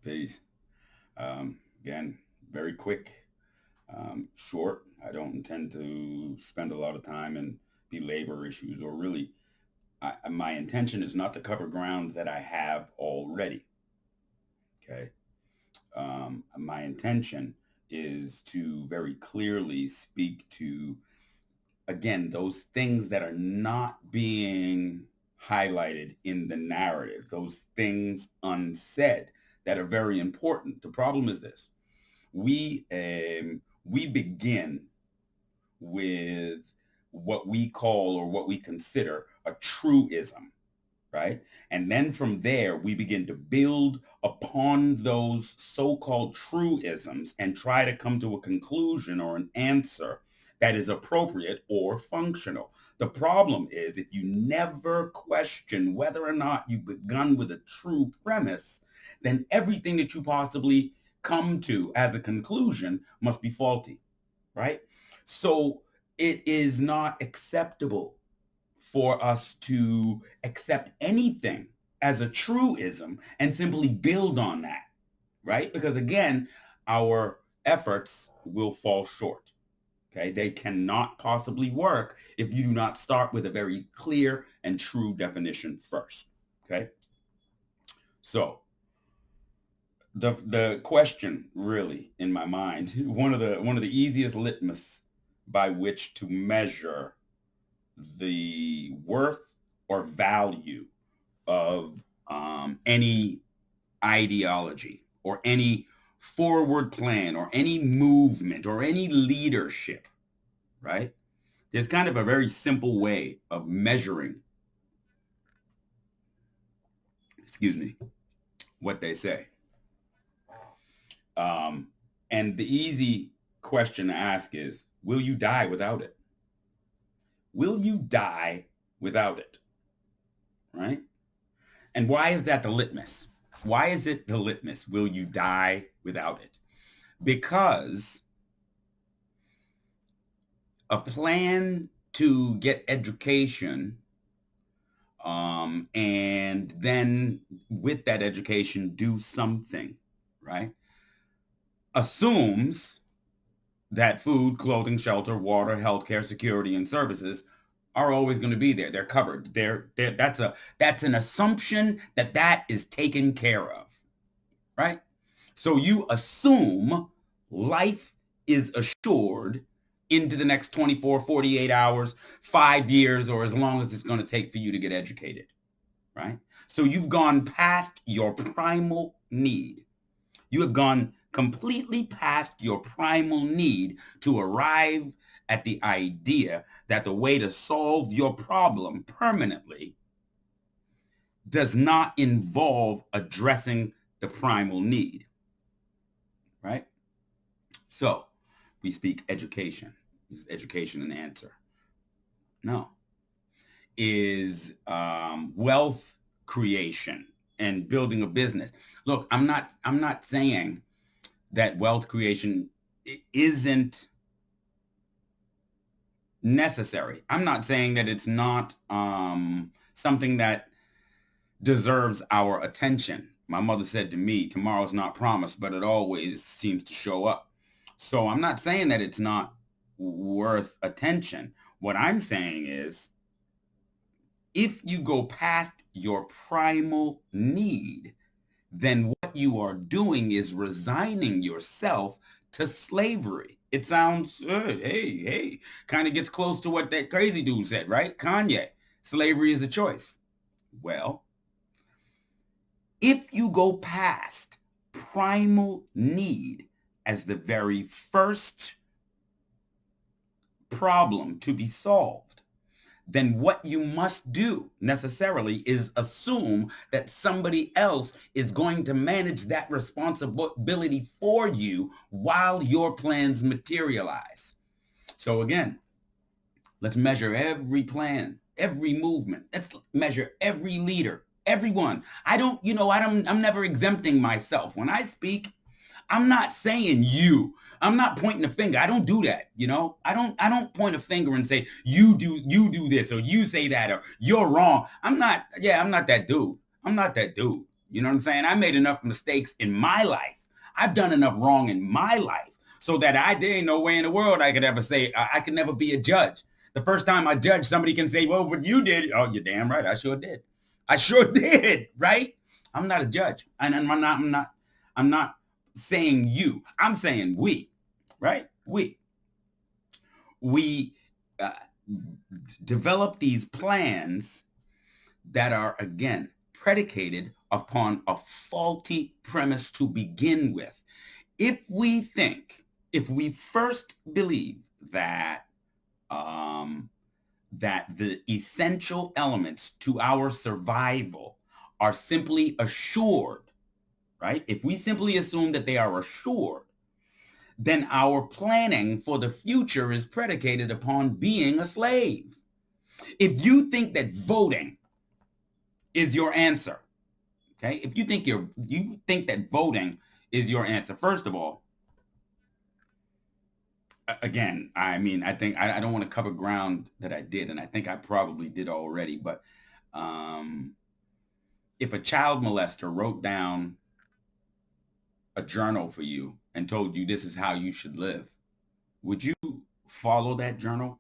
Peace. Again, very quick, short. I don't intend to spend a lot of time and belabor issues, or really, my intention is not to cover ground that I have already. Okay. My intention is to very clearly speak to, again, those things that are not being highlighted in the narrative, those things unsaid that are very important. The problem is this: we begin with what we call, or what we consider, a truism, right? And then from there, we begin to build upon those so-called truisms and try to come to a conclusion or an answer that is appropriate or functional. The problem is, if you never question whether or not you've begun with a true premise, then everything that you possibly come to as a conclusion must be faulty, right? So it is not acceptable for us to accept anything as a truism and simply build on that, right? Because again, our efforts will fall short. Okay, they cannot possibly work if you do not start with a very clear and true definition first. Okay, so the question really in my mind, one of the easiest litmus by which to measure the worth or value of any ideology or any forward plan or any movement or any leadership, right? There's kind of a very simple way of measuring, excuse me, what they say. Um, and the easy question to ask is, will you die without it? Will you die without it? Right? And why is that the litmus? Why is it the litmus? Will you die without it? Because a plan to get education, and then with that education do something, right, assumes that food, clothing, shelter, water, healthcare, security, and services are always going to be there. They're covered. That's an assumption that that is taken care of, right? So you assume life is assured into the next 24, 48 hours, 5 years, or as long as it's going to take for you to get educated, right? So you've gone past your primal need. You have gone completely past your primal need to arrive at the idea that the way to solve your problem permanently does not involve addressing the primal need, right? So we speak education. Is education an answer? No. Is wealth creation and building a business? Look, I'm not saying that wealth creation isn't necessary. I'm not saying that it's not something that deserves our attention. My mother said to me, tomorrow's not promised, but it always seems to show up. So I'm not saying that it's not worth attention. What I'm saying is, if you go past your primal need, then what you are doing is resigning yourself to slavery. It sounds, hey, kind of gets close to what that crazy dude said, right? Kanye, slavery is a choice. Well, if you go past primal need as the very first problem to be solved, then what you must do necessarily is assume that somebody else is going to manage that responsibility for you while your plans materialize. So again, let's measure every plan, every movement. Let's measure every leader, everyone. I'm never exempting myself. When I speak, I'm not saying you. I'm not pointing a finger. I don't do that, I don't point a finger and say you do this or you say that or you're wrong. I'm not that dude. I'm not that dude. You know what I'm saying? I made enough mistakes in my life. I've done enough wrong in my life so that there ain't no way in the world I could ever say, I could never be a judge. The first time I judge, somebody can say, well, what you did. Oh, you're damn right. I sure did. I sure did. Right? I'm not a judge. And I'm not saying you. I'm saying we. Right? We uh, develop these plans that are, again, predicated upon a faulty premise to begin with. If we first believe that that the essential elements to our survival are simply assured, right? If we simply assume that they are assured, then our planning for the future is predicated upon being a slave. If you think that voting is your answer, okay? If you think that voting is your answer, first of all, again, I mean, I think I don't want to cover ground that I did, and I think I probably did already, but um, if a child molester wrote down a journal for you and told you this is how you should live, would you follow that journal?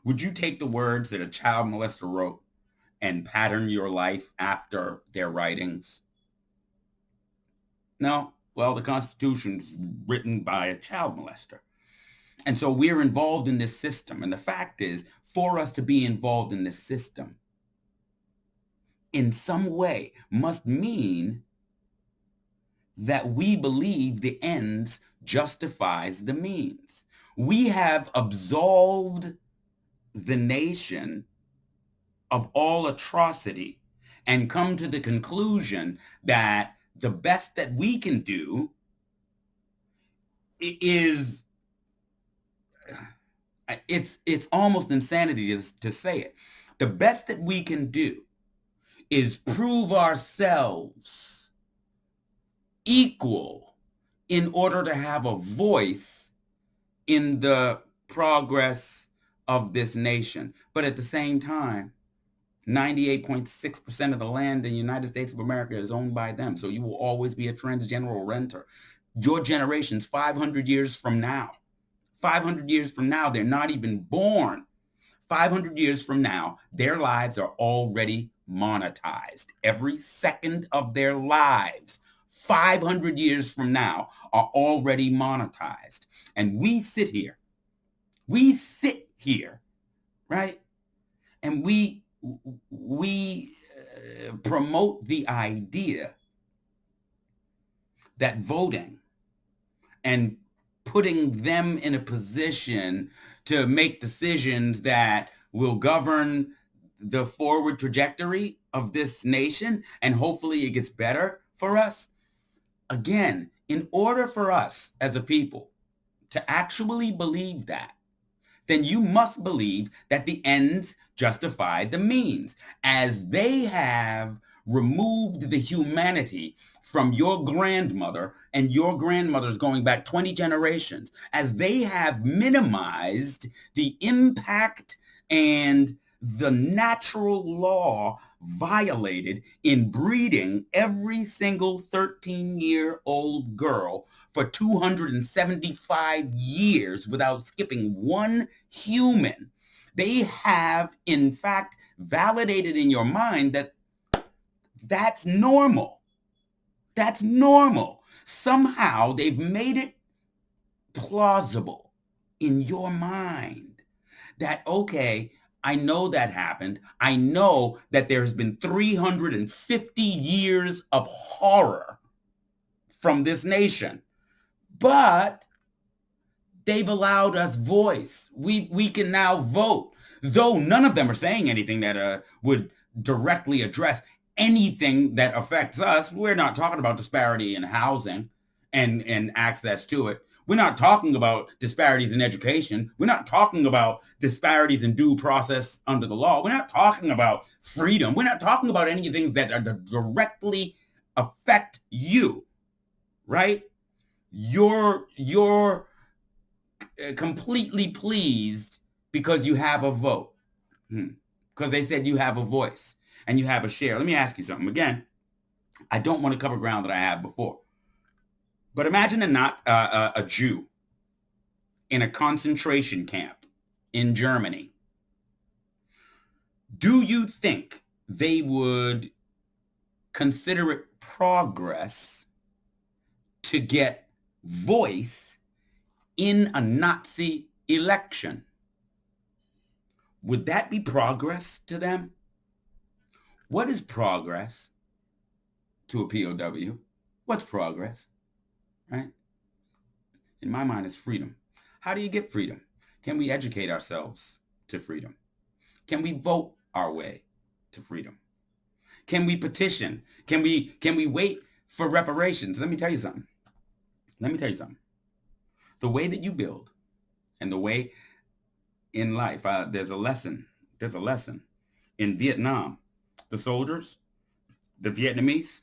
Would you take the words that a child molester wrote and pattern your life after their writings? No. Well, the Constitution's written by a child molester. And so we're involved in this system. And the fact is, for us to be involved in this system in some way must mean that we believe the ends justifies the means. We have absolved the nation of all atrocity and come to the conclusion that the best that we can do is, it's almost insanity to say it. The best that we can do is prove ourselves equal in order to have a voice in the progress of this nation. But at the same time, 98.6% of the land in the United States of America is owned by them. So you will always be a transgeneral renter. Your generations, 500 years from now, 500 years from now, they're not even born. 500 years from now, their lives are already monetized. Every second of their lives, 500 years from now, are already monetized. And we sit here, right? And we promote the idea that voting and putting them in a position to make decisions that will govern the forward trajectory of this nation, and hopefully it gets better for us. Again, in order for us as a people to actually believe that, then you must believe that the ends justify the means, as they have removed the humanity from your grandmother and your grandmothers going back 20 generations, as they have minimized the impact and the natural law violated in breeding every single 13-year-old girl for 275 years without skipping one human. They have, in fact, validated in your mind that that's normal. That's normal. Somehow they've made it plausible in your mind that, okay, I know that happened. I know that there's been 350 years of horror from this nation, but they've allowed us voice. We can now vote, though none of them are saying anything that would directly address anything that affects us. We're not talking about disparity in housing and access to it. We're not talking about disparities in education. We're not talking about disparities in due process under the law. We're not talking about freedom. We're not talking about any things that are directly affect you, right? You're completely pleased because you have a vote, because they said you have a voice and you have a share. Let me ask you something again. I don't want to cover ground that I have before. But imagine a Jew in a concentration camp in Germany. Do you think they would consider it progress to get voice in a Nazi election? Would that be progress to them? What is progress to a POW? What's progress, right? In my mind, it's freedom. How do you get freedom? Can we educate ourselves to freedom? Can we vote our way to freedom? Can we petition? Can we wait for reparations? Let me tell you something. The way that you build and the way in life, there's a lesson. In Vietnam. The soldiers, the Vietnamese,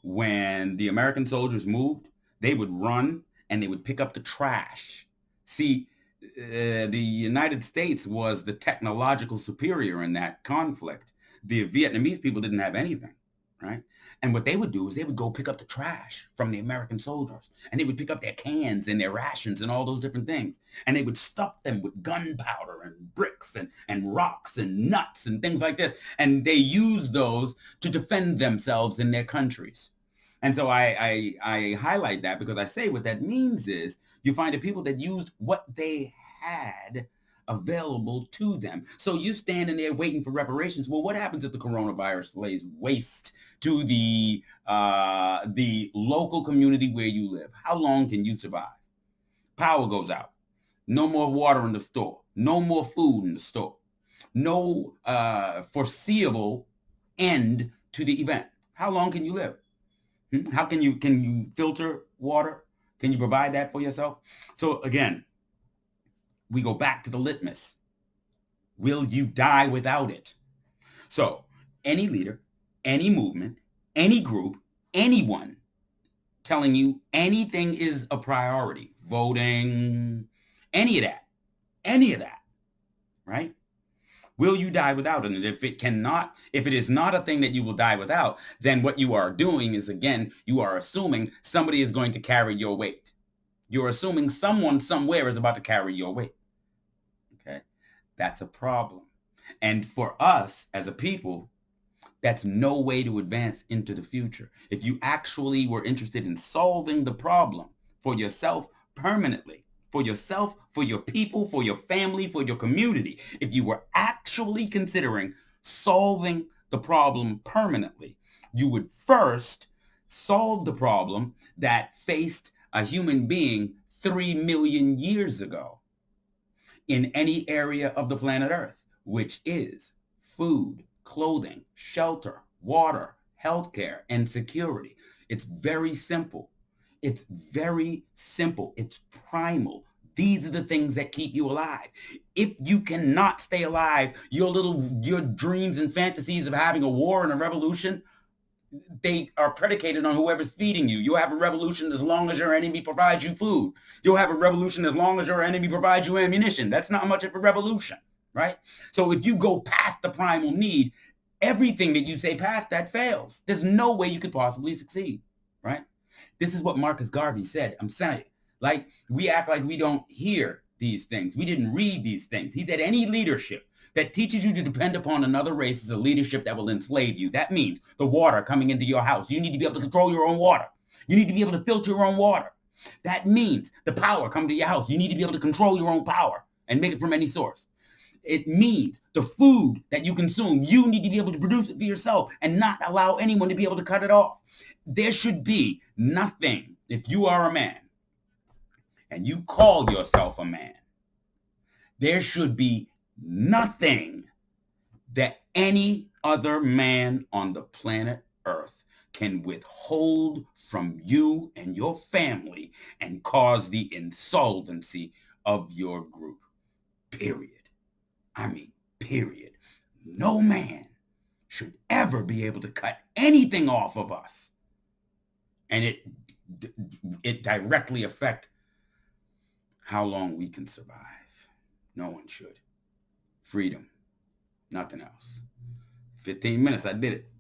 when the American soldiers moved, they would run and they would pick up the trash. See, the United States was the technological superior in that conflict. The Vietnamese people didn't have anything, right? And what they would do is they would go pick up the trash from the American soldiers, and they would pick up their cans and their rations and all those different things. And they would stuff them with gunpowder and bricks and rocks and nuts and things like this. And they used those to defend themselves in their countries. And so I highlight that because I say what that means is you find the people that used what they had available to them. So you standing there waiting for reparations. Well, what happens if the coronavirus lays waste to the local community where you live? How long can you survive? Power goes out. No more water in the store. No more food in the store. No foreseeable end to the event. How long can you live? How can you filter water? Can you provide that for yourself? So again, we go back to the litmus. Will you die without it? So any leader, any movement, any group, anyone telling you anything is a priority, voting, any of that, right? Will you die without it? And if it is not a thing that you will die without, then what you are doing is, again, you are assuming somebody is going to carry your weight. You're assuming someone somewhere is about to carry your weight. Okay? That's a problem. And for us as a people, that's no way to advance into the future. If you actually were interested in solving the problem for yourself permanently, for yourself, for your people, for your family, for your community, if you were actually considering solving the problem permanently, you would first solve the problem that faced a human being 3 million years ago in any area of the planet Earth, which is food, clothing, shelter, water, healthcare, and security. It's very simple. It's primal. These are the things that keep you alive. If you cannot stay alive, your dreams and fantasies of having a war and a revolution, they are predicated on whoever's feeding you. You'll have a revolution as long as your enemy provides you food. You'll have a revolution as long as your enemy provides you ammunition. That's not much of a revolution, right? So if you go past the primal need, everything that you say past that fails. There's no way you could possibly succeed, right? This is what Marcus Garvey said. I'm saying, like, we act like we don't hear these things. We didn't read these things. He said any leadership that teaches you to depend upon another race is a leadership that will enslave you. That means the water coming into your house. You need to be able to control your own water. You need to be able to filter your own water. That means the power coming to your house. You need to be able to control your own power and make it from any source. It means the food that you consume, you need to be able to produce it for yourself and not allow anyone to be able to cut it off. There should be nothing, if you are a man and you call yourself a man, there should be nothing that any other man on the planet Earth can withhold from you and your family and cause the insolvency of your group. Period. I mean, period. No man should ever be able to cut anything off of us. And it directly affect how long we can survive. No one should. Freedom. Nothing else. 15 minutes, I did it.